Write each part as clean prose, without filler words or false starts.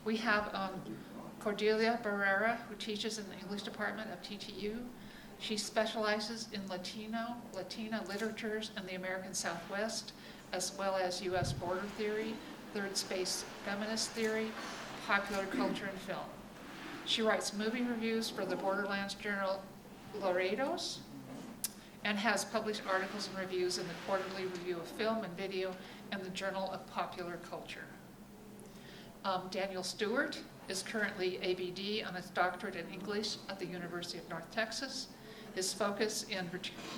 We have Cordelia Barrera, who teaches in the English department of TTU. She specializes in Latina literatures in the American Southwest, as well as U.S. border theory, third space feminist theory, popular culture, and film. She writes movie reviews for the Borderlands journal Laredos, and has published articles and reviews in the Quarterly Review of Film and Video and the Journal of Popular Culture. Daniel Stuart is currently ABD on his doctorate in English at the University of North Texas. His focus in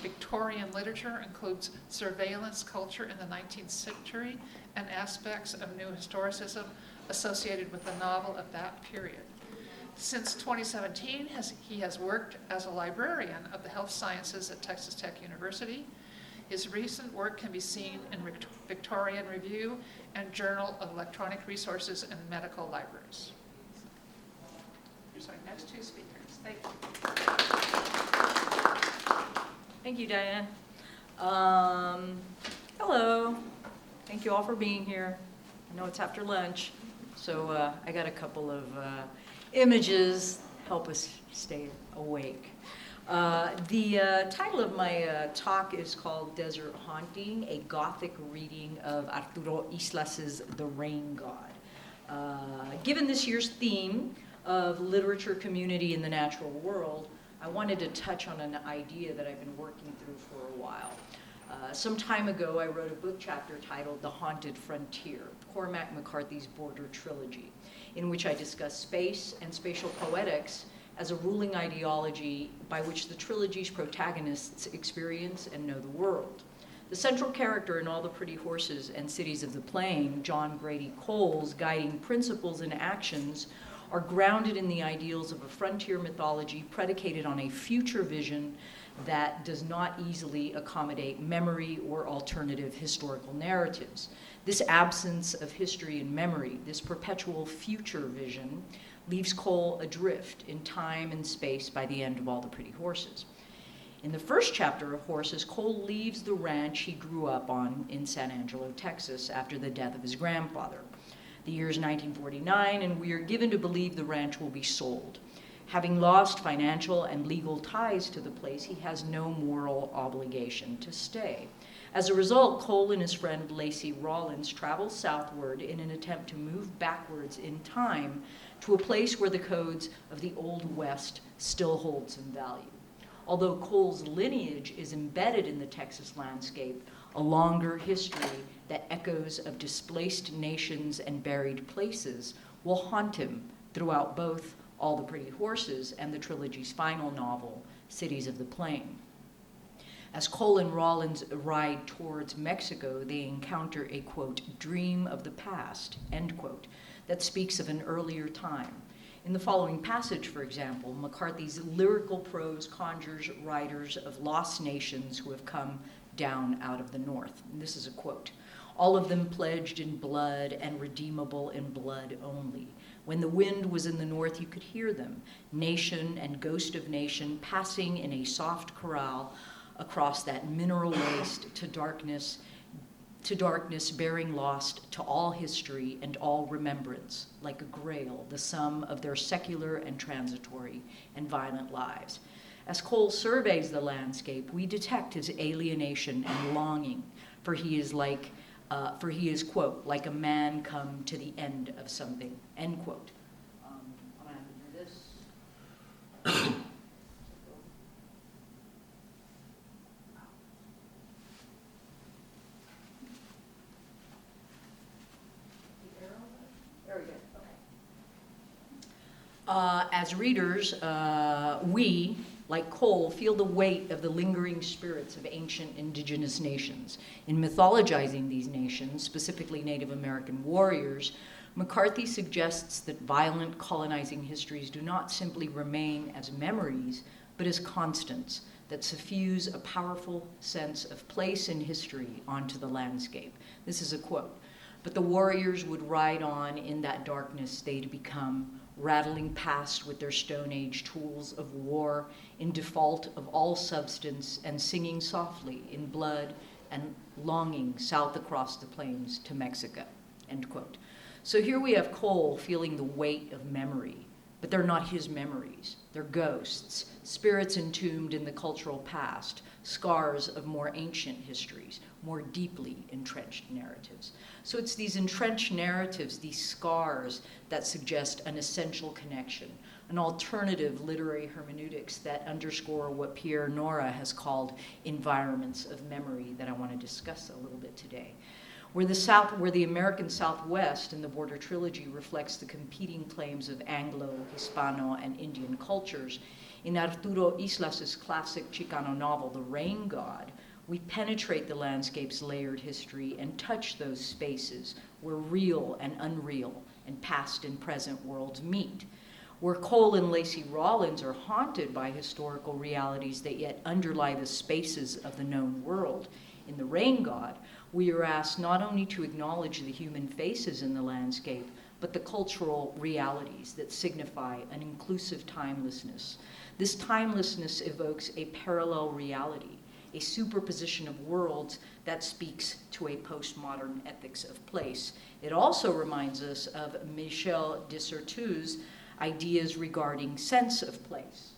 Victorian literature includes surveillance culture in the 19th century and aspects of new historicism associated with the novel of that period. Since 2017, he has worked as a librarian of the health sciences at Texas Tech University. His recent work can be seen in Victorian Review and Journal of Electronic Resources and Medical Libraries. Here's our next two speakers. Thank you. Thank you, Diane. Hello. Thank you all for being here. I know it's after lunch, so I got a couple of images help us stay awake. The title of my talk is called Desert Haunting, a Gothic reading of Arturo Aslas's The Rain God. Given this year's theme of literature, community, and the natural world, I wanted to touch on an idea that I've been working through for a while. Some time ago, I wrote a book chapter titled The Haunted Frontier, Cormac McCarthy's Border Trilogy, in which I discuss space and spatial poetics as a ruling ideology by which the trilogy's protagonists experience and know the world. The central character in All the Pretty Horses and Cities of the Plain, John Grady Cole's guiding principles and actions are grounded in the ideals of a frontier mythology predicated on a future vision that does not easily accommodate memory or alternative historical narratives. This absence of history and memory, this perpetual future vision, leaves Cole adrift in time and space by the end of All the Pretty Horses. In the first chapter of Horses, Cole leaves the ranch he grew up on in San Angelo, Texas, after the death of his grandfather. The year is 1949, and we are given to believe the ranch will be sold. Having lost financial and legal ties to the place, he has no moral obligation to stay. As a result, Cole and his friend Lacey Rollins travel southward in an attempt to move backwards in time to a place where the codes of the Old West still hold some value. Although Cole's lineage is embedded in the Texas landscape, a longer history that echoes of displaced nations and buried places will haunt him throughout both All the Pretty Horses and the trilogy's final novel, Cities of the Plain. As Cole and Rollins ride towards Mexico, they encounter a, quote, dream of the past, end quote, that speaks of an earlier time. In the following passage, for example, McCarthy's lyrical prose conjures riders of lost nations who have come down out of the north. And this is a quote. All of them pledged in blood and redeemable in blood only. When the wind was in the north, you could hear them, nation and ghost of nation, passing in a soft chorale across that mineral waste to darkness, bearing lost to all history and all remembrance, like a grail, the sum of their secular and transitory and violent lives. As Cole surveys the landscape, we detect his alienation and longing, for he is, quote, like a man come to the end of something, end quote. I'm gonna have to do this. There we go, okay. As readers, we, like Cole, feel the weight of the lingering spirits of ancient indigenous nations. In mythologizing these nations, specifically Native American warriors, McCarthy suggests that violent colonizing histories do not simply remain as memories, but as constants that suffuse a powerful sense of place in history onto the landscape. This is a quote. But the warriors would ride on in that darkness they'd become, rattling past with their Stone Age tools of war in default of all substance and singing softly in blood and longing south across the plains to Mexico, end quote. So here we have Cole feeling the weight of memory, but they're not his memories. They're ghosts, spirits entombed in the cultural past, scars of more ancient histories, more deeply entrenched narratives. So it's these entrenched narratives, these scars, that suggest an essential connection, an alternative literary hermeneutics that underscore what Pierre Nora has called environments of memory that I want to discuss a little bit today. Where the American Southwest in the Border Trilogy reflects the competing claims of Anglo, Hispano, and Indian cultures, in Arturo Islas's classic Chicano novel, The Rain God, we penetrate the landscape's layered history and touch those spaces where real and unreal and past and present worlds meet. Where Cole and Lacey Rawlins are haunted by historical realities that yet underlie the spaces of the known world, in The Rain God, we are asked not only to acknowledge the human faces in the landscape, but the cultural realities that signify an inclusive timelessness. This timelessness evokes a parallel reality, a superposition of worlds that speaks to a postmodern ethics of place. It also reminds us of Michel de Certeau's ideas regarding sense of place.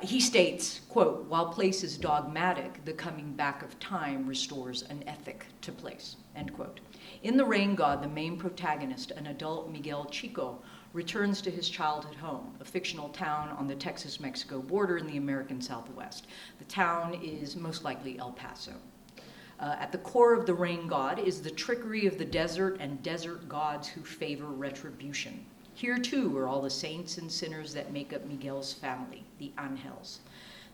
He states, quote, "While place is dogmatic, the coming back of time restores an ethic to place," end quote. In The Rain God, the main protagonist, an adult Miguel Chico, returns to his childhood home, a fictional town on the Texas-Mexico border in the American Southwest. The town is most likely El Paso. At the core of The Rain God is the trickery of the desert and desert gods who favor retribution. Here, too, are all the saints and sinners that make up Miguel's family, the Angels.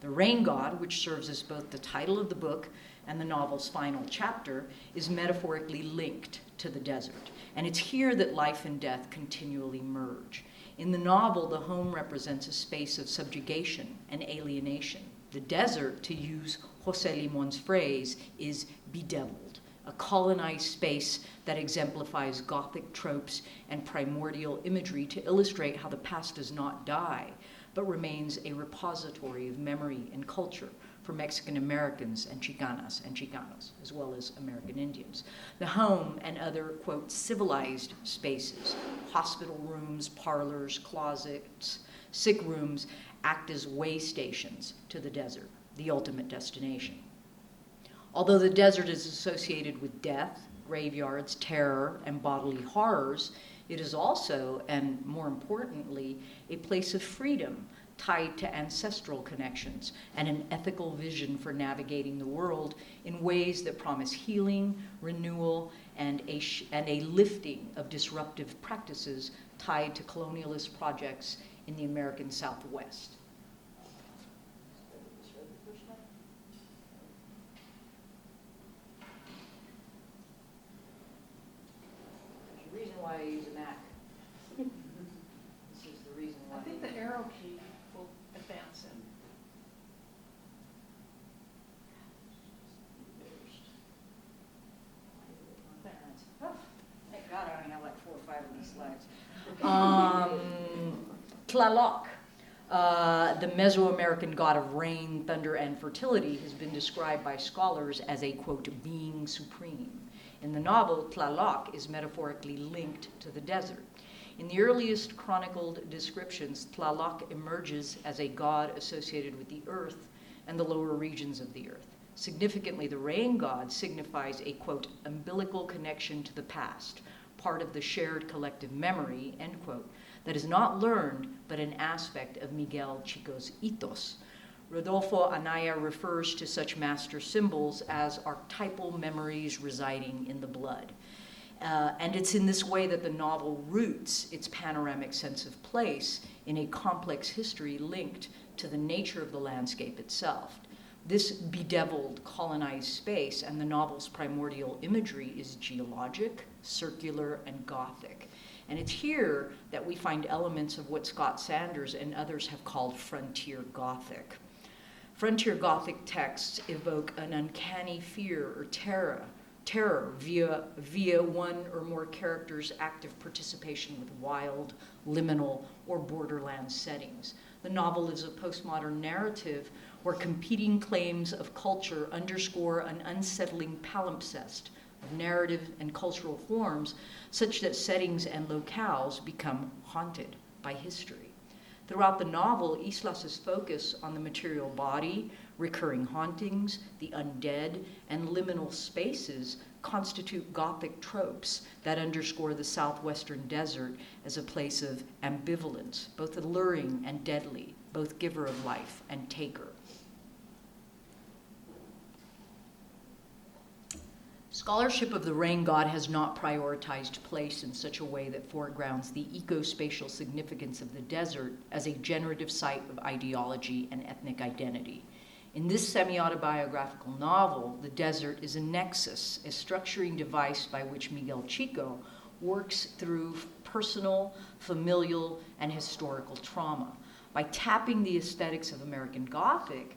The Rain God, which serves as both the title of the book and the novel's final chapter, is metaphorically linked to the desert. And it's here that life and death continually merge. In the novel, the home represents a space of subjugation and alienation. The desert, to use José Limon's phrase, is bedeviled, a colonized space that exemplifies Gothic tropes and primordial imagery to illustrate how the past does not die, but remains a repository of memory and culture for Mexican Americans and Chicanas and Chicanos, as well as American Indians. The home and other, quote, civilized spaces, hospital rooms, parlors, closets, sick rooms, act as way stations to the desert, the ultimate destination. Although the desert is associated with death, graveyards, terror, and bodily horrors, it is also, and more importantly, a place of freedom tied to ancestral connections and an ethical vision for navigating the world in ways that promise healing, renewal, and a lifting of disruptive practices tied to colonialist projects in the American Southwest. Why I use a Mac. This is the reason why. I think the arrow key will advance it. Oh, thank God I only have like 4 or 5 of these slides. Tlaloc, the Mesoamerican god of rain, thunder, and fertility, has been described by scholars as a, quote, being supreme. In the novel, Tlaloc is metaphorically linked to the desert. In the earliest chronicled descriptions, Tlaloc emerges as a god associated with the earth and the lower regions of the earth. Significantly, the rain god signifies a, quote, umbilical connection to the past, part of the shared collective memory, end quote, that is not learned, but an aspect of Miguel Chico's ethos. Rodolfo Anaya refers to such master symbols as archetypal memories residing in the blood. And it's in this way that the novel roots its panoramic sense of place in a complex history linked to the nature of the landscape itself. This bedeviled, colonized space and the novel's primordial imagery is geologic, circular, and Gothic. And it's here that we find elements of what Scott Sanders and others have called frontier Gothic. Frontier Gothic texts evoke an uncanny fear or terror terror via one or more characters' active participation with wild, liminal, or borderland settings. The novel is a postmodern narrative where competing claims of culture underscore an unsettling palimpsest of narrative and cultural forms such that settings and locales become haunted by history. Throughout the novel, Aslas's focus on the material body, recurring hauntings, the undead, and liminal spaces constitute Gothic tropes that underscore the southwestern desert as a place of ambivalence, both alluring and deadly, both giver of life and taker. Scholarship of the rain god has not prioritized place in such a way that foregrounds the ecospatial significance of the desert as a generative site of ideology and ethnic identity. In this semi-autobiographical novel, the desert is a nexus, a structuring device by which Miguel Chico works through personal, familial, and historical trauma. By tapping the aesthetics of American Gothic,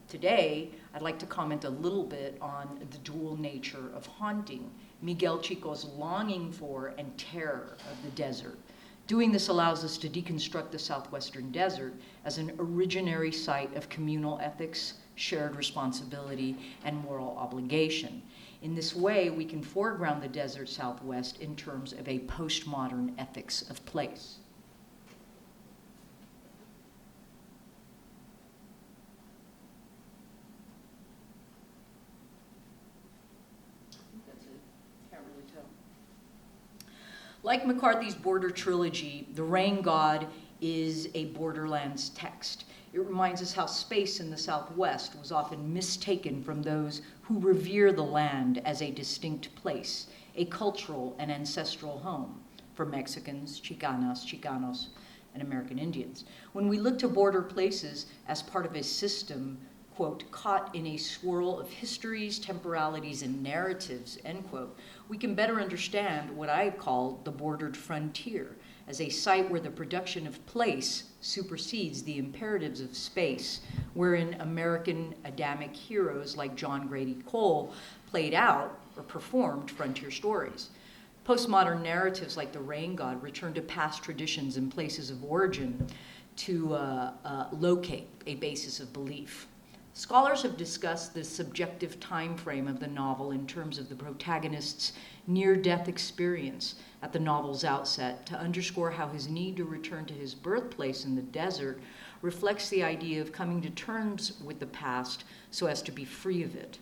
today, I'd like to comment a little bit on the dual nature of haunting, Miguel Chico's longing for and terror of the desert. Doing this allows us to deconstruct the southwestern desert as an originary site of communal ethics, shared responsibility, and moral obligation. In this way, we can foreground the desert southwest in terms of a postmodern ethics of place. Like McCarthy's Border trilogy, The Rain God is a borderlands text. It reminds us how space in the Southwest was often mistaken from those who revere the land as a distinct place, a cultural and ancestral home for Mexicans, Chicanos, and American Indians. When we look to border places as part of a system, quote, caught in a swirl of histories, temporalities, and narratives, end quote, we can better understand what I call the bordered frontier as a site where the production of place supersedes the imperatives of space, wherein American Adamic heroes like John Grady Cole played out or performed frontier stories. Postmodern narratives like The Rain God return to past traditions and places of origin to locate a basis of belief. Scholars have discussed the subjective time frame of the novel in terms of the protagonist's near-death experience at the novel's outset to underscore how his need to return to his birthplace in the desert reflects the idea of coming to terms with the past so as to be free of it.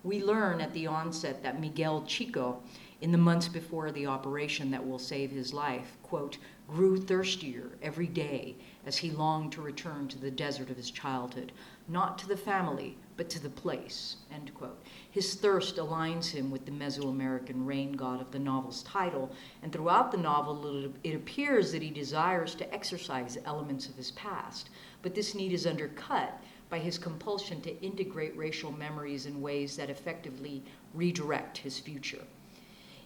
We learn at the onset that Miguel Chico, in the months before the operation that will save his life, quote, grew thirstier every day as he longed to return to the desert of his childhood, not to the family, but to the place, end quote. His thirst aligns him with the Mesoamerican rain god of the novel's title, and throughout the novel it appears that he desires to exercise elements of his past, but this need is undercut by his compulsion to integrate racial memories in ways that effectively redirect his future.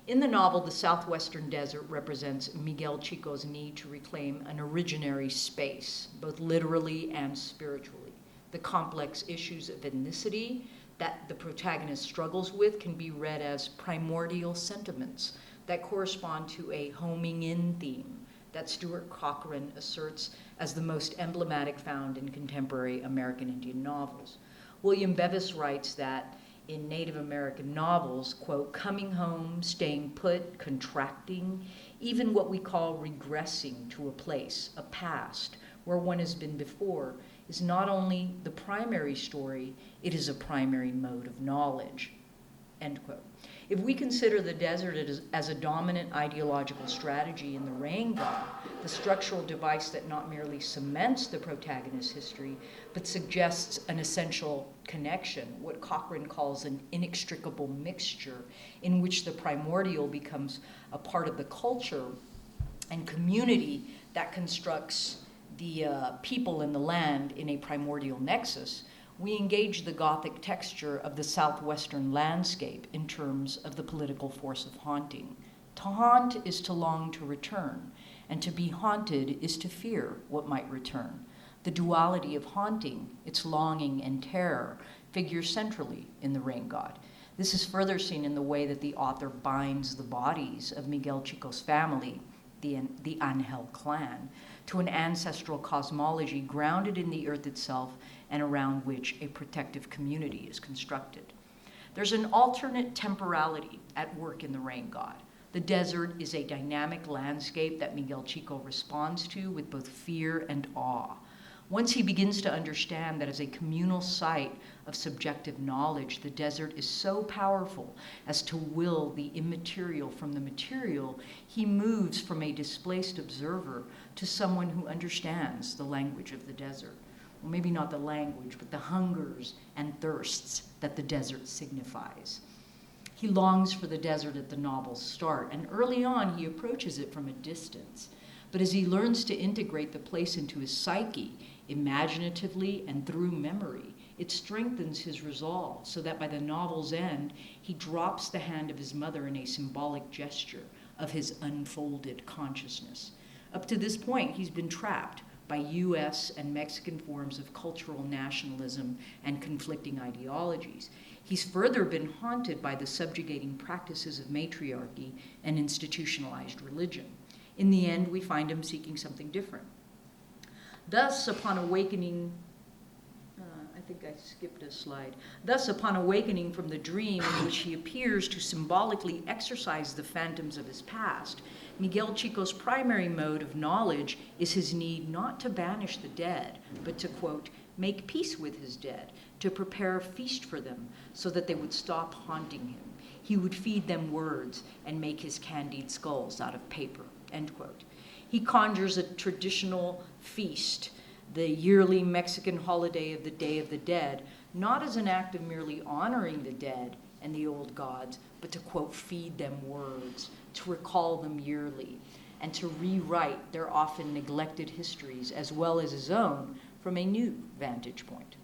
In the novel, the southwestern desert represents Miguel Chico's need to reclaim an originary space, both literally and spiritually. The complex issues of ethnicity that the protagonist struggles with can be read as primordial sentiments that correspond to a homing in theme that Stuart Cochran asserts as the most emblematic found in contemporary American Indian novels. William Bevis writes that in Native American novels, quote, coming home, staying put, contracting, even what we call regressing to a place, a past, where one has been before, is not only the primary story, it is a primary mode of knowledge, end quote. If we consider the desert as a dominant ideological strategy in The Rain God, the structural device that not merely cements the protagonist's history, but suggests an essential connection, what Cochran calls an inextricable mixture, in which the primordial becomes a part of the culture and community that constructs the people in the land in a primordial nexus, we engage the Gothic texture of the southwestern landscape in terms of the political force of haunting. To haunt is to long to return, and to be haunted is to fear what might return. The duality of haunting, its longing and terror, figures centrally in The Rain God. This is further seen in the way that the author binds the bodies of Miguel Chico's family, the Angel clan, to an ancestral cosmology grounded in the earth itself and around which a protective community is constructed. There's an alternate temporality at work in the rain god. The desert is a dynamic landscape that Miguel Chico responds to with both fear and awe. Once he begins to understand that as a communal site of subjective knowledge, the desert is so powerful as to will the immaterial from the material, he moves from a displaced observer to someone who understands the language of the desert. Well, maybe not the language, but the hungers and thirsts that the desert signifies. He longs for the desert at the novel's start, and early on he approaches it from a distance. But as he learns to integrate the place into his psyche, imaginatively and through memory, it strengthens his resolve so that by the novel's end, he drops the hand of his mother in a symbolic gesture of his unfolded consciousness. Up to this point, he's been trapped by US and Mexican forms of cultural nationalism and conflicting ideologies. He's further been haunted by the subjugating practices of matriarchy and institutionalized religion. In the end, we find him seeking something different. Thus, upon awakening, I think I skipped a slide. Thus, upon awakening from the dream in which he appears to symbolically exorcise the phantoms of his past, Miguel Chico's primary mode of knowledge is his need not to banish the dead, but to, quote, make peace with his dead, to prepare a feast for them so that they would stop haunting him. He would feed them words and make his candied skulls out of paper, end quote. He conjures a traditional feast, the yearly Mexican holiday of the Day of the Dead, not as an act of merely honoring the dead and the old gods, but to, quote, feed them words, to recall them yearly, and to rewrite their often neglected histories as well as his own from a new vantage point.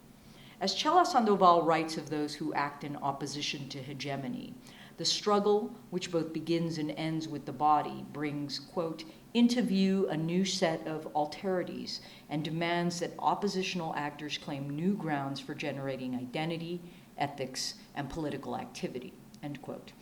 As Chela Sandoval writes of those who act in opposition to hegemony, the struggle, which both begins and ends with the body, brings, quote, into view a new set of alterities and demands that oppositional actors claim new grounds for generating identity, ethics, and political activity, end quote.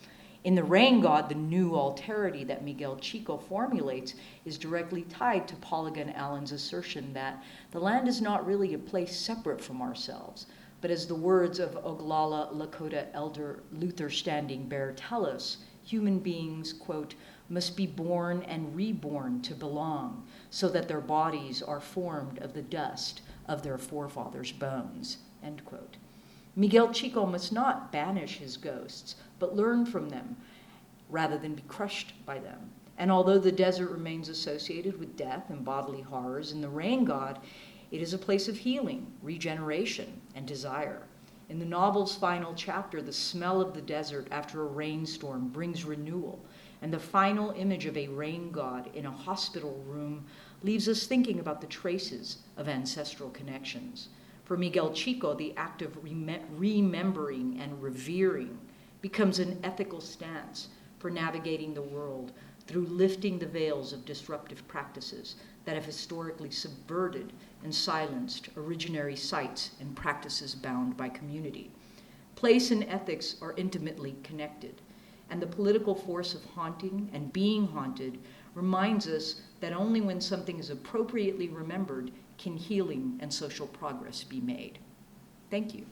In The Rain God, the new alterity that Miguel Chico formulates is directly tied to Polygon Allen's assertion that the land is not really a place separate from ourselves, but as the words of Oglala Lakota elder Luther Standing Bear tell us, human beings, quote, must be born and reborn to belong, so that their bodies are formed of the dust of their forefathers' bones, end quote. Miguel Chico must not banish his ghosts, but learn from them rather than be crushed by them. And although the desert remains associated with death and bodily horrors, in The Rain God, it is a place of healing, regeneration, and desire. In the novel's final chapter, the smell of the desert after a rainstorm brings renewal, and the final image of a rain god in a hospital room leaves us thinking about the traces of ancestral connections. For Miguel Chico, the act of remembering and revering becomes an ethical stance for navigating the world through lifting the veils of disruptive practices that have historically subverted and silenced originary sites and practices bound by community. Place and ethics are intimately connected, and the political force of haunting and being haunted reminds us that only when something is appropriately remembered can healing and social progress be made. Thank you.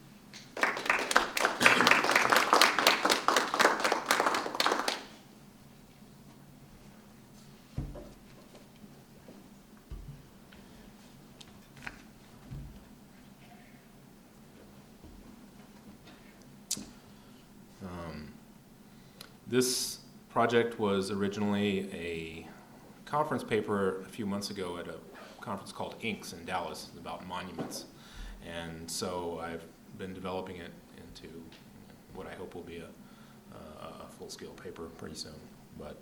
This project was originally a conference paper a few months ago at a conference called Inks in Dallas about monuments. And so I've been developing it into what I hope will be a full-scale paper pretty soon. But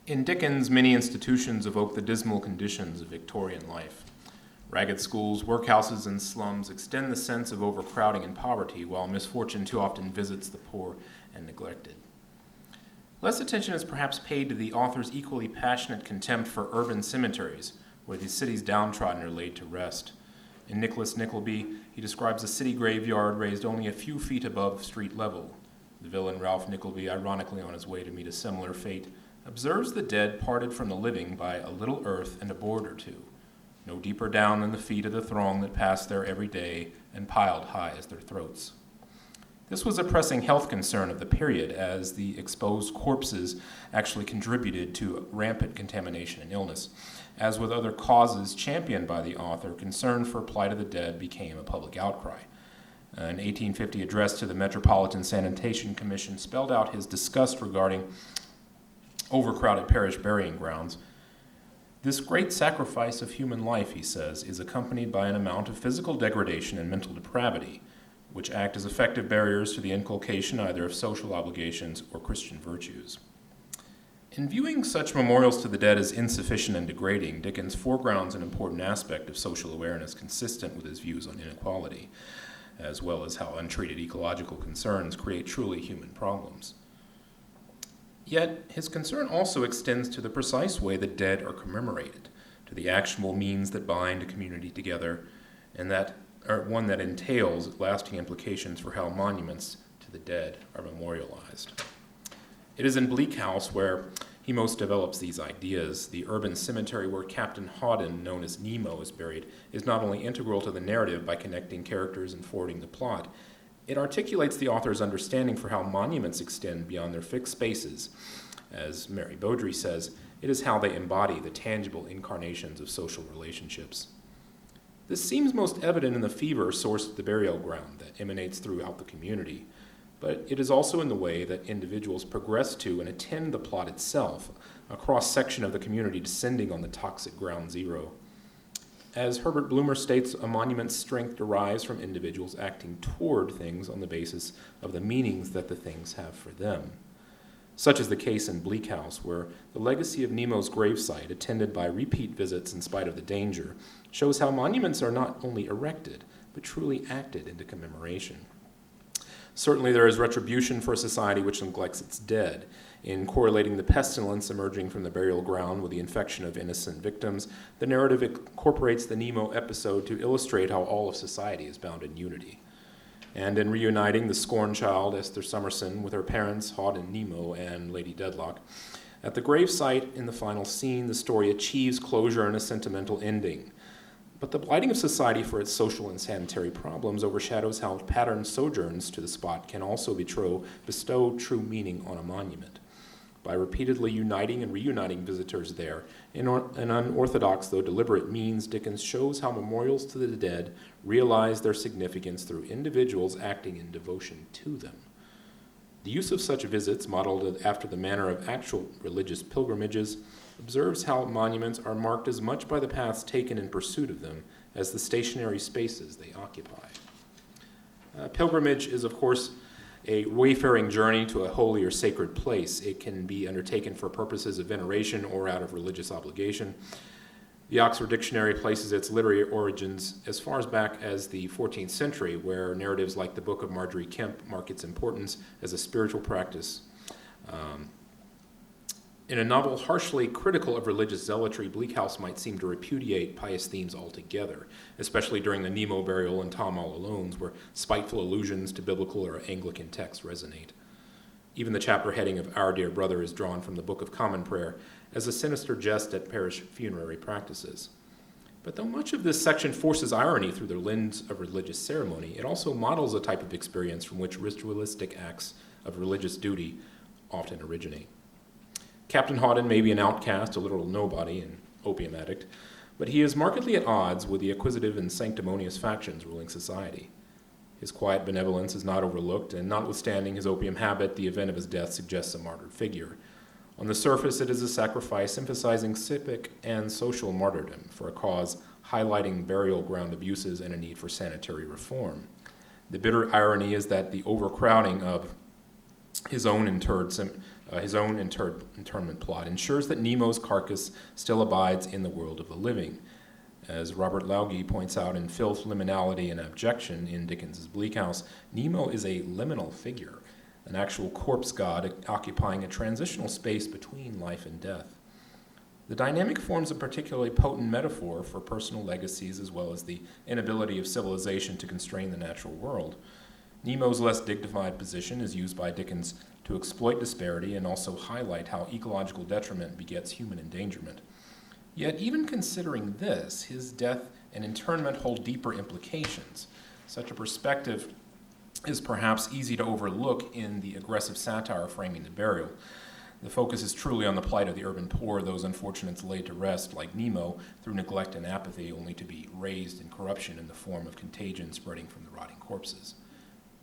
in Dickens, many institutions evoke the dismal conditions of Victorian life. Ragged schools, workhouses, and slums extend the sense of overcrowding and poverty, while misfortune too often visits the poor and neglected. Less attention is perhaps paid to the author's equally passionate contempt for urban cemeteries, where the city's downtrodden are laid to rest. In Nicholas Nickleby, he describes a city graveyard raised only a few feet above street level. The villain Ralph Nickleby, ironically on his way to meet a similar fate, observes the dead parted from the living by a little earth and a board or two, no deeper down than the feet of the throng that passed there every day and piled high as their throats. This was a pressing health concern of the period, as the exposed corpses actually contributed to rampant contamination and illness. As with other causes championed by the author, concern for plight of the dead became a public outcry. An 1850 address to the Metropolitan Sanitation Commission spelled out his disgust regarding overcrowded parish burying grounds. This great sacrifice of human life, he says, is accompanied by an amount of physical degradation and mental depravity, which act as effective barriers to the inculcation either of social obligations or Christian virtues. In viewing such memorials to the dead as insufficient and degrading, Dickens foregrounds an important aspect of social awareness consistent with his views on inequality, as well as how untreated ecological concerns create truly human problems. Yet, his concern also extends to the precise way the dead are commemorated, to the actionable means that bind a community together, and one that entails lasting implications for how monuments to the dead are memorialized. It is in Bleak House where he most develops these ideas. The urban cemetery where Captain Hawdon, known as Nemo, is buried is not only integral to the narrative by connecting characters and forwarding the plot, it articulates the author's understanding for how monuments extend beyond their fixed spaces. As Mary Beaudry says, it is how they embody the tangible incarnations of social relationships. This seems most evident in the fever sourced at the burial ground that emanates throughout the community, but it is also in the way that individuals progress to and attend the plot itself, a cross-section of the community descending on the toxic ground zero. As Herbert Bloomer states, a monument's strength derives from individuals acting toward things on the basis of the meanings that the things have for them. Such is the case in Bleak House, where the legacy of Nemo's gravesite, attended by repeat visits in spite of the danger, shows how monuments are not only erected, but truly acted into commemoration. Certainly there is retribution for a society which neglects its dead. In correlating the pestilence emerging from the burial ground with the infection of innocent victims, the narrative incorporates the Nemo episode to illustrate how all of society is bound in unity. And in reuniting the scorned child, Esther Summerson, with her parents, Hawdon, Nemo, and Lady Dedlock, at the gravesite in the final scene, the story achieves closure and a sentimental ending. But the blighting of society for its social and sanitary problems overshadows how patterned sojourns to the spot can also bestow true meaning on a monument. By repeatedly uniting and reuniting visitors there, in an unorthodox though deliberate means, Dickens shows how memorials to the dead realize their significance through individuals acting in devotion to them. The use of such visits, modeled after the manner of actual religious pilgrimages, observes how monuments are marked as much by the paths taken in pursuit of them as the stationary spaces they occupy. Pilgrimage is, of course, a wayfaring journey to a holy or sacred place. It can be undertaken for purposes of veneration or out of religious obligation. The Oxford Dictionary places its literary origins as far back as the 14th century, where narratives like the Book of Marjorie Kemp mark its importance as a spiritual practice. In a novel harshly critical of religious zealotry, Bleak House might seem to repudiate pious themes altogether, especially during the Nemo burial and Tom All Alone's, where spiteful allusions to biblical or Anglican texts resonate. Even the chapter heading of Our Dear Brother is drawn from the Book of Common Prayer as a sinister jest at parish funerary practices. But though much of this section forces irony through the lens of religious ceremony, it also models a type of experience from which ritualistic acts of religious duty often originate. Captain Hawdon may be an outcast, a literal nobody, an opium addict, but he is markedly at odds with the acquisitive and sanctimonious factions ruling society. His quiet benevolence is not overlooked, and notwithstanding his opium habit, the event of his death suggests a martyred figure. On the surface, it is a sacrifice emphasizing civic and social martyrdom for a cause highlighting burial ground abuses and a need for sanitary reform. The bitter irony is that the overcrowding of his own internment plot ensures that Nemo's carcass still abides in the world of the living. As Robert Laugie points out in Filth, Liminality, and Abjection in Dickens's Bleak House, Nemo is a liminal figure, an actual corpse god occupying a transitional space between life and death. The dynamic forms a particularly potent metaphor for personal legacies as well as the inability of civilization to constrain the natural world. Nemo's less dignified position is used by Dickens to exploit disparity and also highlight how ecological detriment begets human endangerment. Yet, even considering this, his death and internment hold deeper implications. Such a perspective is perhaps easy to overlook in the aggressive satire framing the burial. The focus is truly on the plight of the urban poor, those unfortunates laid to rest, like Nemo, through neglect and apathy, only to be raised in corruption in the form of contagion spreading from the rotting corpses.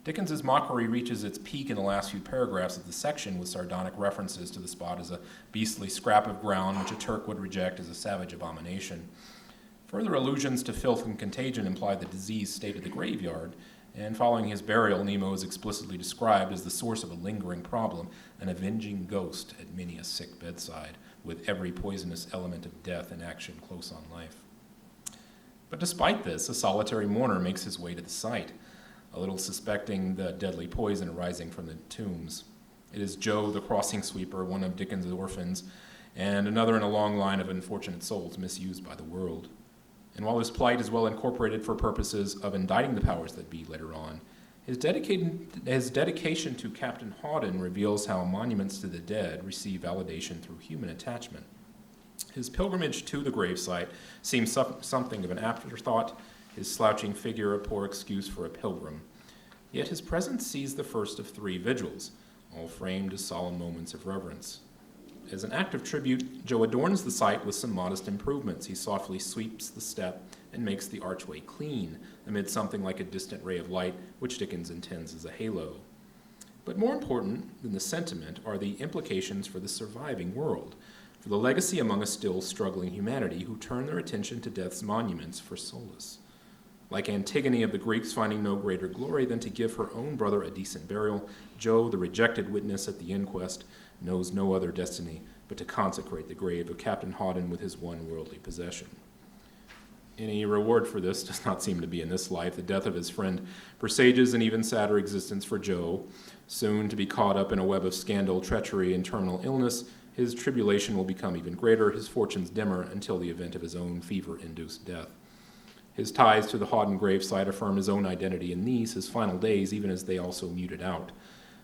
Dickens's mockery reaches its peak in the last few paragraphs of the section with sardonic references to the spot as a beastly scrap of ground which a Turk would reject as a savage abomination. Further allusions to filth and contagion imply the diseased state of the graveyard, and following his burial, Nemo is explicitly described as the source of a lingering problem, an avenging ghost at many a sick bedside, with every poisonous element of death in action close on life. But despite this, a solitary mourner makes his way to the site, a little suspecting the deadly poison arising from the tombs. It is Joe, the crossing sweeper, one of Dickens' orphans, and another in a long line of unfortunate souls misused by the world. And while his plight is well incorporated for purposes of indicting the powers that be later on, his dedication to Captain Hawdon reveals how monuments to the dead receive validation through human attachment. His pilgrimage to the gravesite seems something of an afterthought, his slouching figure a poor excuse for a pilgrim. Yet his presence sees the first of 3 vigils, all framed as solemn moments of reverence. As an act of tribute, Joe adorns the site with some modest improvements. He softly sweeps the step and makes the archway clean amid something like a distant ray of light, which Dickens intends as a halo. But more important than the sentiment are the implications for the surviving world, for the legacy among a still struggling humanity who turn their attention to death's monuments for solace. Like Antigone of the Greeks finding no greater glory than to give her own brother a decent burial, Joe, the rejected witness at the inquest, knows no other destiny but to consecrate the grave of Captain Hawdon with his one worldly possession. Any reward for this does not seem to be in this life. The death of his friend presages an even sadder existence for Joe. Soon to be caught up in a web of scandal, treachery, and terminal illness, his tribulation will become even greater, his fortunes dimmer, until the event of his own fever-induced death. His ties to the Hawdon gravesite affirm his own identity in these, his final days, even as they also mute it out.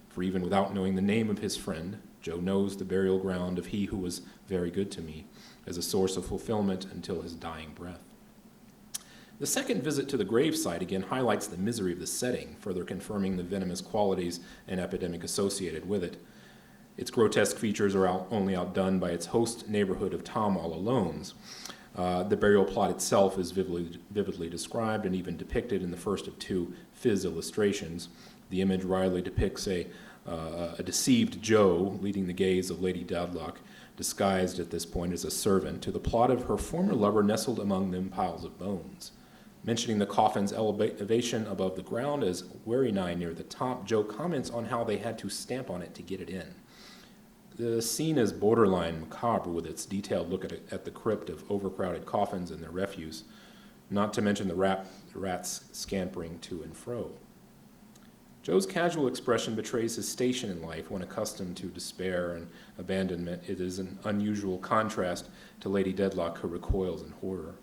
For even without knowing the name of his friend, Joe knows the burial ground of he who was very good to me, as a source of fulfillment until his dying breath. The second visit to the gravesite again highlights the misery of the setting, further confirming the venomous qualities and epidemic associated with it. Its grotesque features are only outdone by its host neighborhood of Tom All-Alones. The burial plot itself is vividly described and even depicted in the first of 2 Fizz illustrations. The image wryly depicts a deceived Joe leading the gaze of Lady Dadlock, disguised at this point as a servant, to the plot of her former lover nestled among them piles of bones. Mentioning the coffin's elevation above the ground as very nigh near the top, Joe comments on how they had to stamp on it to get it in. The scene is borderline macabre with its detailed look at the crypt of overcrowded coffins and their refuse, not to mention the rats scampering to and fro. Joe's casual expression betrays his station in life when accustomed to despair and abandonment. It is an unusual contrast to Lady Dedlock, who recoils in horror.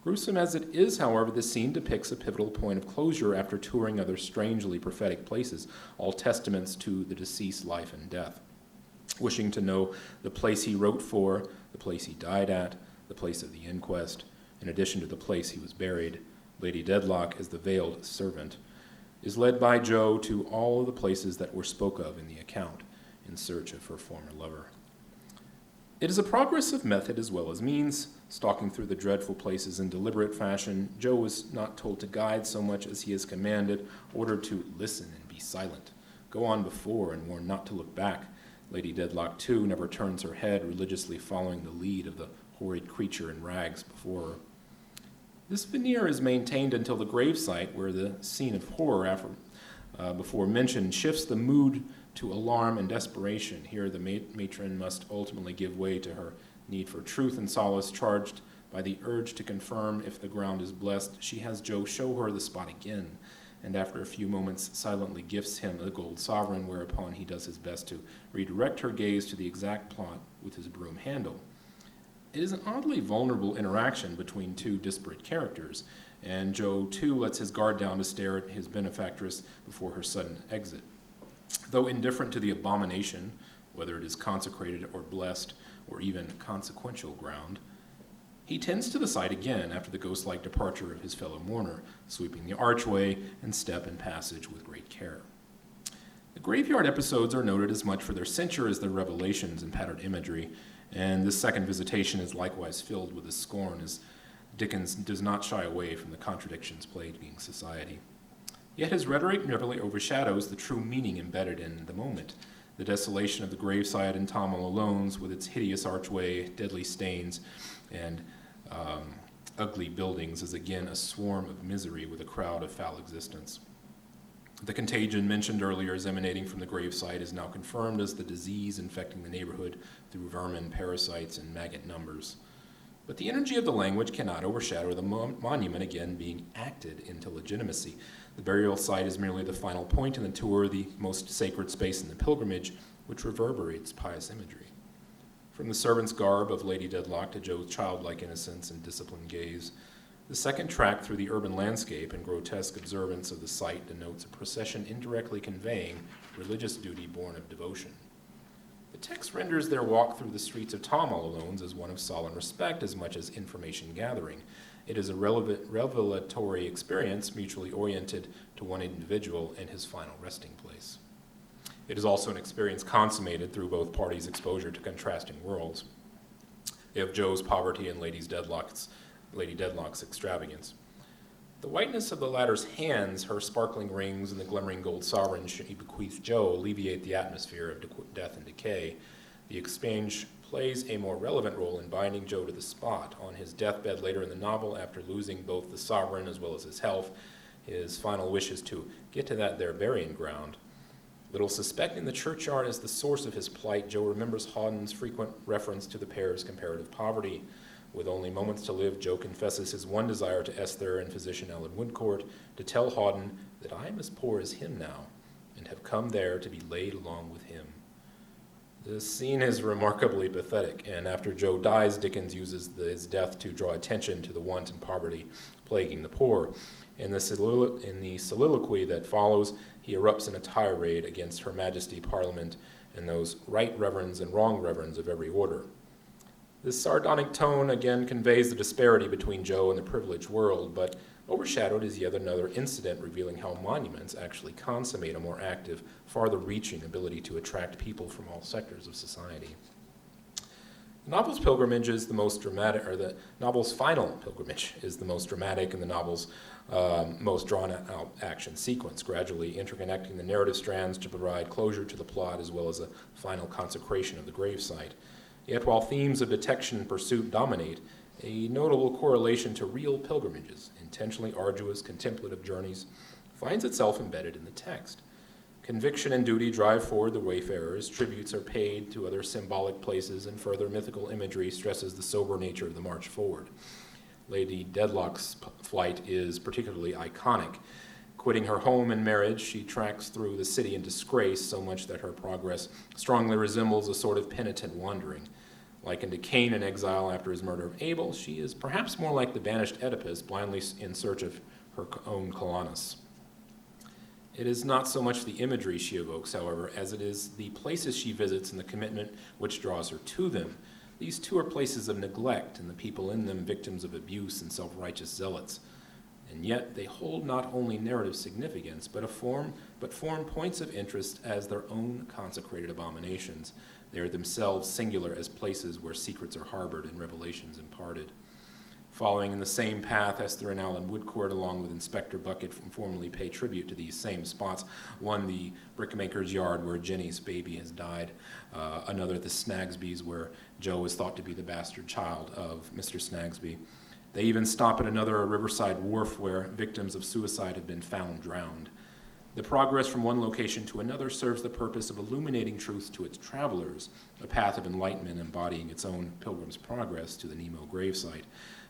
Gruesome as it is, however, this scene depicts a pivotal point of closure after touring other strangely prophetic places, all testaments to the deceased's life and death. Wishing to know the place he wrote for, the place he died at, the place of the inquest, in addition to the place he was buried, Lady Dedlock, as the veiled servant, is led by Joe to all of the places that were spoke of in the account in search of her former lover. It is a progress of method as well as means. Stalking through the dreadful places in deliberate fashion, Joe is not told to guide so much as he is commanded, ordered to listen and be silent, go on before and warn not to look back. Lady Dedlock, too, never turns her head, religiously following the lead of the horrid creature in rags before her. This veneer is maintained until the gravesite, where the scene of horror before mentioned shifts the mood to alarm and desperation. Here the matron must ultimately give way to her need for truth and solace, charged by the urge to confirm if the ground is blessed. She has Joe show her the spot again, and after a few moments silently gifts him a gold sovereign, whereupon he does his best to redirect her gaze to the exact plot with his broom handle. It is an oddly vulnerable interaction between two disparate characters, and Joe too lets his guard down to stare at his benefactress before her sudden exit. Though indifferent to the abomination, whether it is consecrated or blessed or even consequential ground, he tends to the side again after the ghost-like departure of his fellow mourner, sweeping the archway and step and passage with great care. The graveyard episodes are noted as much for their censure as their revelations and patterned imagery, and this second visitation is likewise filled with a scorn, as Dickens does not shy away from the contradictions plaguing society. Yet his rhetoric nearly overshadows the true meaning embedded in the moment. The desolation of the graveside in Tom All Alone's, with its hideous archway, deadly stains, and ugly buildings, is again a swarm of misery with a crowd of foul existence. The contagion mentioned earlier as emanating from the gravesite is now confirmed as the disease infecting the neighborhood through vermin, parasites, and maggot numbers. But the energy of the language cannot overshadow the monument again being acted into legitimacy. The burial site is merely the final point in the tour, the most sacred space in the pilgrimage, which reverberates pious imagery. From the servant's garb of Lady Dedlock to Joe's childlike innocence and disciplined gaze, the second track through the urban landscape and grotesque observance of the site denotes a procession indirectly conveying religious duty born of devotion. The text renders their walk through the streets of Tom All Alone's as one of solemn respect as much as information gathering. It is a revelatory experience mutually oriented to one individual and his final resting place. It is also an experience consummated through both parties' exposure to contrasting worlds. They have Joe's poverty and Lady Dedlock's extravagance. The whiteness of the latter's hands, her sparkling rings, and the glimmering gold sovereign she bequeathed Joe alleviate the atmosphere of death and decay. The exchange plays a more relevant role in binding Joe to the spot. On his deathbed later in the novel, after losing both the sovereign as well as his health, his final wish is to get to that their burying ground. Little suspecting the churchyard as the source of his plight, Joe remembers Hawden's frequent reference to the pair's comparative poverty. With only moments to live, Joe confesses his one desire to Esther and physician Ellen Woodcourt to tell Hawden that I am as poor as him now, and have come there to be laid along with him. This scene is remarkably pathetic, and after Joe dies, Dickens uses his death to draw attention to the want and poverty plaguing the poor. In the soliloquy that follows, he erupts in a tirade against Her Majesty Parliament and those right reverends and wrong reverends of every order. This sardonic tone again conveys the disparity between Joe and the privileged world, but overshadowed is yet another incident revealing how monuments actually consummate a more active, farther-reaching ability to attract people from all sectors of society. The novel's pilgrimage is the most dramatic, or the novel's final pilgrimage is the most dramatic in the novel's most drawn-out action sequence, gradually interconnecting the narrative strands to provide closure to the plot as well as a final consecration of the gravesite. Yet while themes of detection and pursuit dominate, a notable correlation to real pilgrimages, intentionally arduous contemplative journeys, finds itself embedded in the text. Conviction and duty drive forward the wayfarers, tributes are paid to other symbolic places, and further mythical imagery stresses the sober nature of the march forward. Lady Dedlock's flight is particularly iconic. Quitting her home and marriage, she tracks through the city in disgrace so much that her progress strongly resembles a sort of penitent wandering. Likened to Cain in exile after his murder of Abel, she is perhaps more like the banished Oedipus, blindly in search of her own Colonus. It is not so much the imagery she evokes, however, as it is the places she visits and the commitment which draws her to them. These two are places of neglect, and the people in them victims of abuse and self-righteous zealots. And yet they hold not only narrative significance, but form points of interest as their own consecrated abominations. They are themselves singular as places where secrets are harbored and revelations imparted. Following in the same path, Esther and Alan Woodcourt, along with Inspector Bucket, formally pay tribute to these same spots. One, the brickmaker's yard where Jenny's baby has died. Another, the Snagsby's, where Joe is thought to be the bastard child of Mr. Snagsby. They even stop at another riverside wharf where victims of suicide have been found drowned. The progress from one location to another serves the purpose of illuminating truth to its travelers, a path of enlightenment embodying its own pilgrim's progress to the Nemo gravesite.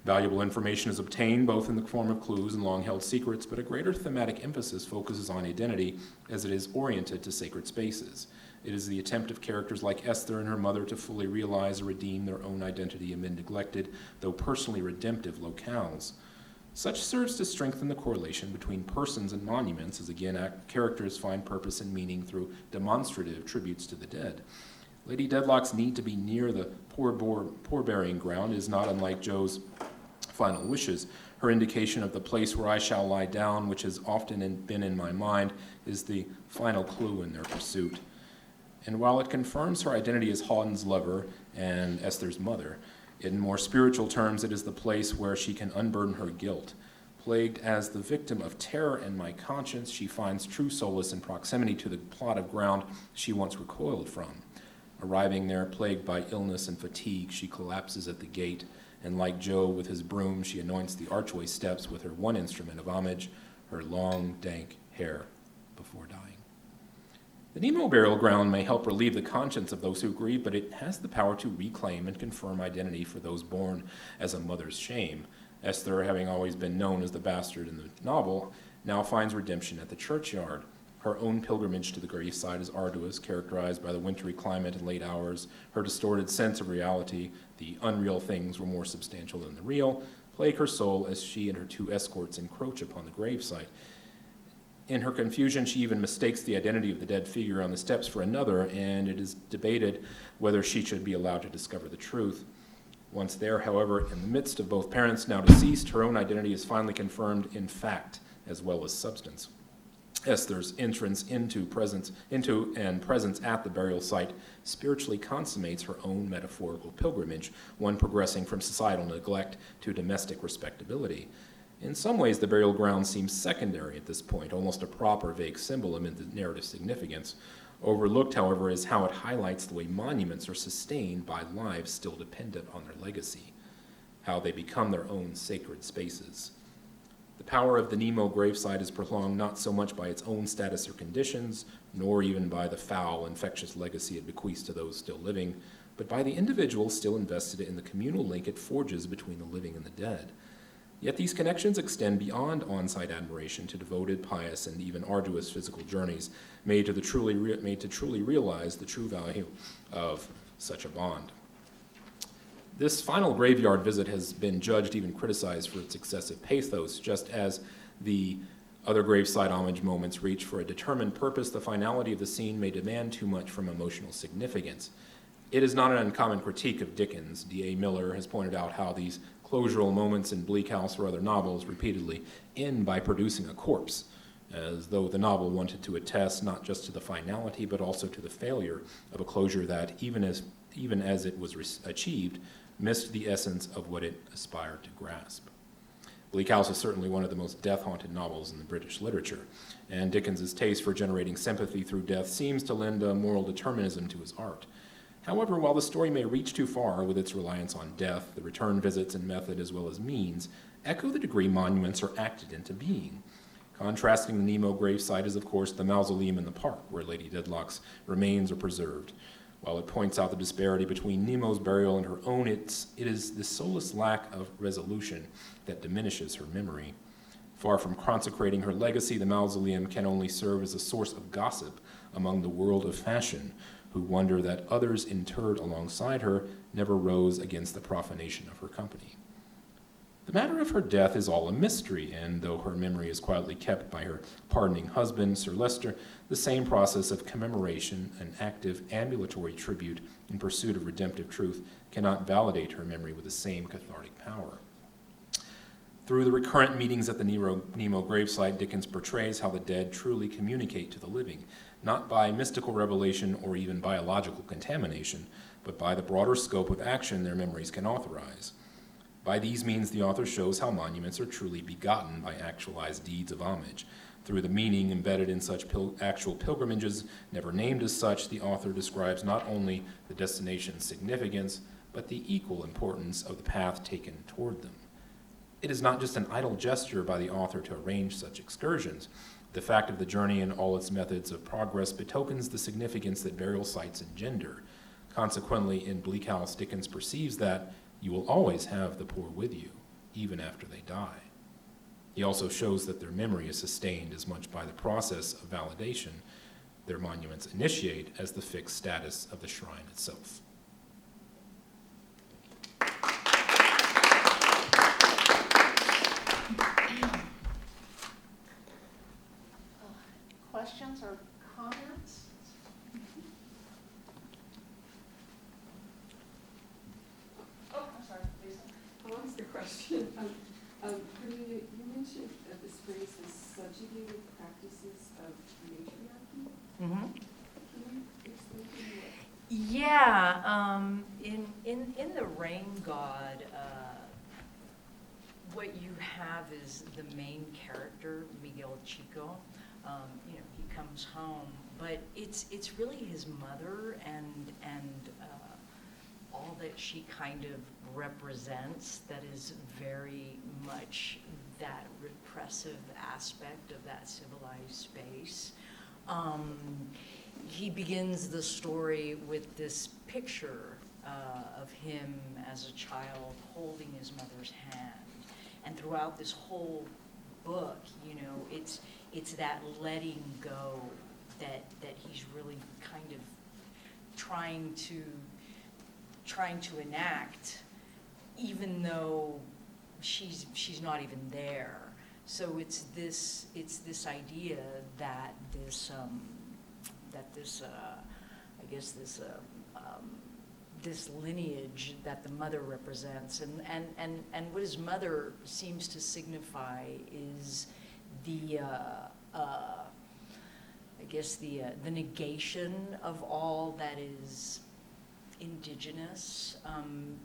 Valuable information is obtained both in the form of clues and long-held secrets, but a greater thematic emphasis focuses on identity as it is oriented to sacred spaces. It is the attempt of characters like Esther and her mother to fully realize or redeem their own identity amid neglected, though personally redemptive, locales. Such serves to strengthen the correlation between persons and monuments, as again characters find purpose and meaning through demonstrative tributes to the dead. Lady Dedlock's need to be near the poor burying ground is not unlike Jo's final wishes. Her indication of the place where I shall lie down, which has often been in my mind, is the final clue in their pursuit. And while it confirms her identity as Hawden's lover and Esther's mother, in more spiritual terms, it is the place where she can unburden her guilt. Plagued as the victim of terror and my conscience, she finds true solace in proximity to the plot of ground she once recoiled from. Arriving there, plagued by illness and fatigue, she collapses at the gate, and like Jo with his broom, she anoints the archway steps with her one instrument of homage, her long, dank hair, before dying. The Nemo burial ground may help relieve the conscience of those who grieve, but it has the power to reclaim and confirm identity for those born as a mother's shame. Esther, having always been known as the bastard in the novel, now finds redemption at the churchyard. Her own pilgrimage to the graveside is arduous, characterized by the wintry climate and late hours. Her distorted sense of reality, the unreal things were more substantial than the real, plague her soul as she and her two escorts encroach upon the gravesite. In her confusion, she even mistakes the identity of the dead figure on the steps for another, and it is debated whether she should be allowed to discover the truth. Once there, however, in the midst of both parents now deceased, her own identity is finally confirmed in fact as well as substance. Esther's entrance into and presence at the burial site spiritually consummates her own metaphorical pilgrimage, one progressing from societal neglect to domestic respectability. In some ways, the burial ground seems secondary at this point, almost a proper vague symbol amid the narrative significance. Overlooked, however, is how it highlights the way monuments are sustained by lives still dependent on their legacy, how they become their own sacred spaces. The power of the Nemo gravesite is prolonged not so much by its own status or conditions, nor even by the foul, infectious legacy it bequeaths to those still living, but by the individual still invested in the communal link it forges between the living and the dead. Yet these connections extend beyond on-site admiration to devoted, pious, and even arduous physical journeys made to truly realize the true value of such a bond. This final graveyard visit has been judged, even criticized, for its excessive pathos, just as the other graveside homage moments reach for a determined purpose. The finality of the scene may demand too much from emotional significance. It is not an uncommon critique of Dickens. D.A. Miller has pointed out how these closural moments in Bleak House or other novels repeatedly end by producing a corpse, as though the novel wanted to attest not just to the finality but also to the failure of a closure that, even as it was achieved, missed the essence of what it aspired to grasp. Bleak House is certainly one of the most death-haunted novels in the British literature, and Dickens's taste for generating sympathy through death seems to lend a moral determinism to his art. However, while the story may reach too far with its reliance on death, the return visits and method as well as means echo the degree monuments are acted into being. Contrasting the Nemo gravesite is, of course, the mausoleum in the park, where Lady Dedlock's remains are preserved. While it points out the disparity between Nemo's burial and her own, it is the soulless lack of resolution that diminishes her memory. Far from consecrating her legacy, the mausoleum can only serve as a source of gossip among the world of fashion, who wonder that others interred alongside her never rose against the profanation of her company. The matter of her death is all a mystery, and though her memory is quietly kept by her pardoning husband, Sir Leicester, the same process of commemoration, an active ambulatory tribute in pursuit of redemptive truth, cannot validate her memory with the same cathartic power. Through the recurrent meetings at the Nemo gravesite, Dickens portrays how the dead truly communicate to the living, not by mystical revelation or even biological contamination, but by the broader scope of action their memories can authorize. By these means, the author shows how monuments are truly begotten by actualized deeds of homage. Through the meaning embedded in such actual pilgrimages, never named as such, the author describes not only the destination's significance, but the equal importance of the path taken toward them. It is not just an idle gesture by the author to arrange such excursions. The fact of the journey and all its methods of progress betokens the significance that burial sites engender. Consequently, in Bleak House, Dickens perceives that you will always have the poor with you, even after they die. He also shows that their memory is sustained as much by the process of validation their monuments initiate as the fixed status of the shrine itself. Questions or comments? Oh, I'm sorry, Lisa. I'll ask a question. Cordelia, you mentioned this phrase is subjugated practices of matriarchy. Mm-hmm. Can you explain to me what? Yeah, in the Rain God, what you have is the main character, Miguel Chico. He comes home, but it's really his mother and all that she kind of represents that is very much that repressive aspect of that civilized space. He begins the story with this picture of him as a child holding his mother's hand. And throughout this whole book, it's that letting go that he's really kind of trying to enact, even though she's not even there. So it's this idea that this lineage that the mother represents, and what his mother seems to signify is the negation of all that is indigenous,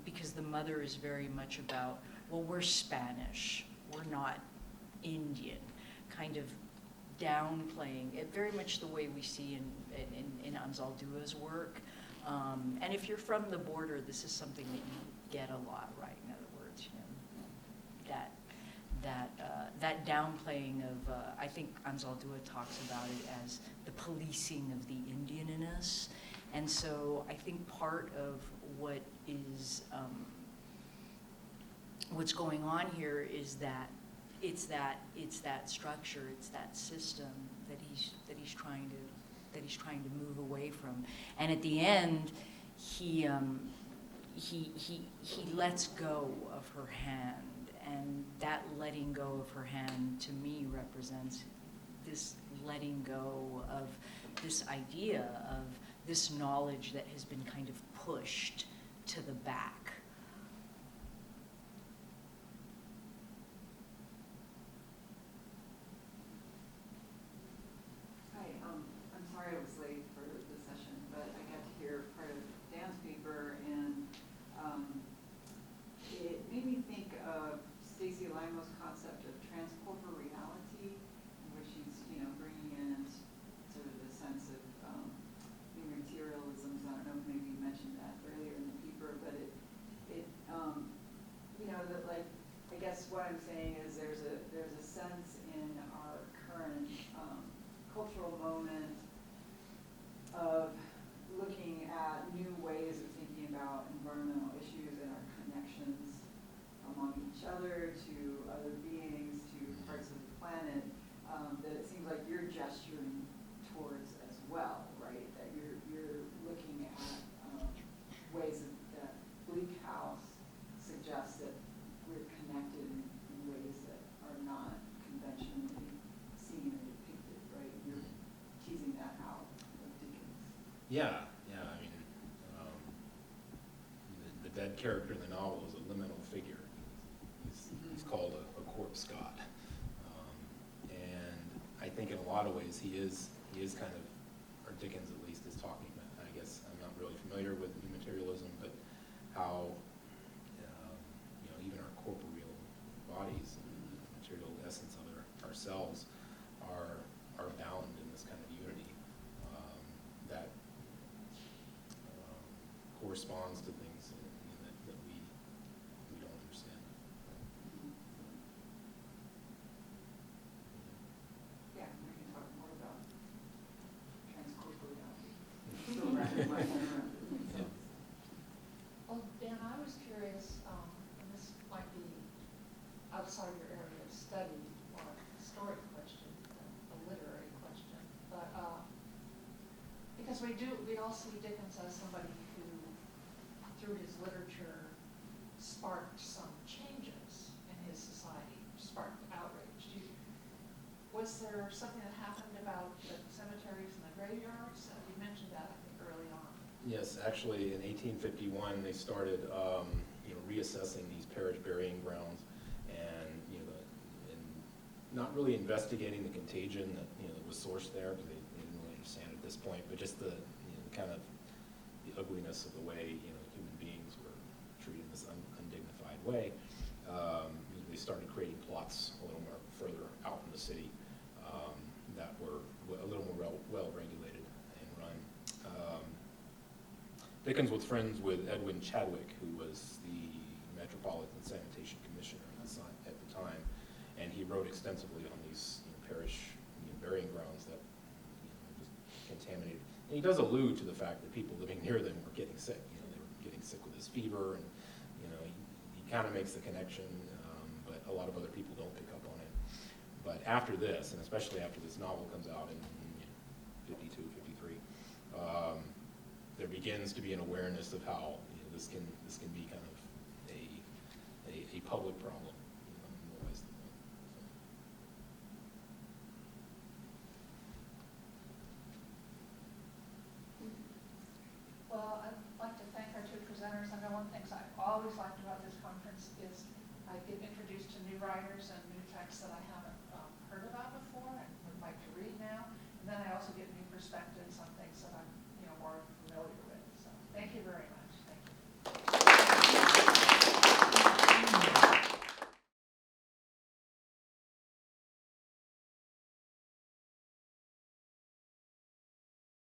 because the mother is very much about, well, we're Spanish, we're not Indian, kind of downplaying it, very much the way we see in Anzaldua's work. And if you're from the border, this is something that you get a lot, right? In other words, that downplaying of, I think Anzaldúa talks about it as the policing of the Indian in us. And so I think part of what is, what's going on here is that it's that structure, it's that system that he's trying to move away from. And at the end, he lets go of her hand, and that letting go of her hand to me represents this letting go of this idea of this knowledge that has been kind of pushed to the back. Hi, I'm sorry I was late for the session, but I got to hear part of Dan's paper, and it made me think of Stacy Limo's concept of transcorporeality, in which she's, bringing in sort of the sense of new materialisms. I don't know if maybe you mentioned that earlier in the paper, but that, like, I guess what I'm saying is there's a sense in our current cultural moment of looking at new ways of thinking about environmental issues and our connections among each other, to other beings, to parts of the planet, that it seems like you're gesturing towards as well, right? That you're looking at ways that Bleak House suggests that we're connected in ways that are not conventionally seen or depicted, right? You're teasing that out of Dickens. Yeah. I mean, the dead character in the novel is a liminal figure. He's called a corpse god, and I think in a lot of ways he is kind of, or Dickens at least is talking about. I guess I'm not really familiar with new materialism, but how even our corporeal bodies and the material essence of ourselves are bound in this kind of unity that corresponds to things that we don't understand. Yeah, we can talk more about transcorporeality. So wrapping my head around it makes sense. Well, Dan, I was curious, and this might be outside your area of study or a historic question, a literary question, but all see Dickens as somebody who, through his literature, sparked some changes in his society, sparked outrage. Was there something that happened about the cemeteries and the graveyards? You mentioned that, I think, early on. Yes, actually, in 1851, they started, reassessing these parish burying grounds, and and not really investigating the contagion that was sourced there, because they didn't really understand at this point, but just the kind of the ugliness of the way human beings were treated in this undignified way. They started creating plots a little more further out in the city that were a little more well regulated and run. Dickens was friends with Edwin Chadwick, who was the Metropolitan Sanitation Commissioner at the time, and he wrote extensively on these parish burying grounds that was contaminated. And he does allude to the fact that people living near them were getting sick. They were getting sick with this fever, and he kind of makes the connection, but a lot of other people don't pick up on it. But after this, and especially after this novel comes out in 52, 53, there begins to be an awareness of how this can be kind of a public problem in more ways than one. Well, I'd like to thank our two presenters. I know one of the things I've always liked about this conference is I get introduced to new writers and new texts that I haven't heard about before and would like to read now. And then I also get new perspectives on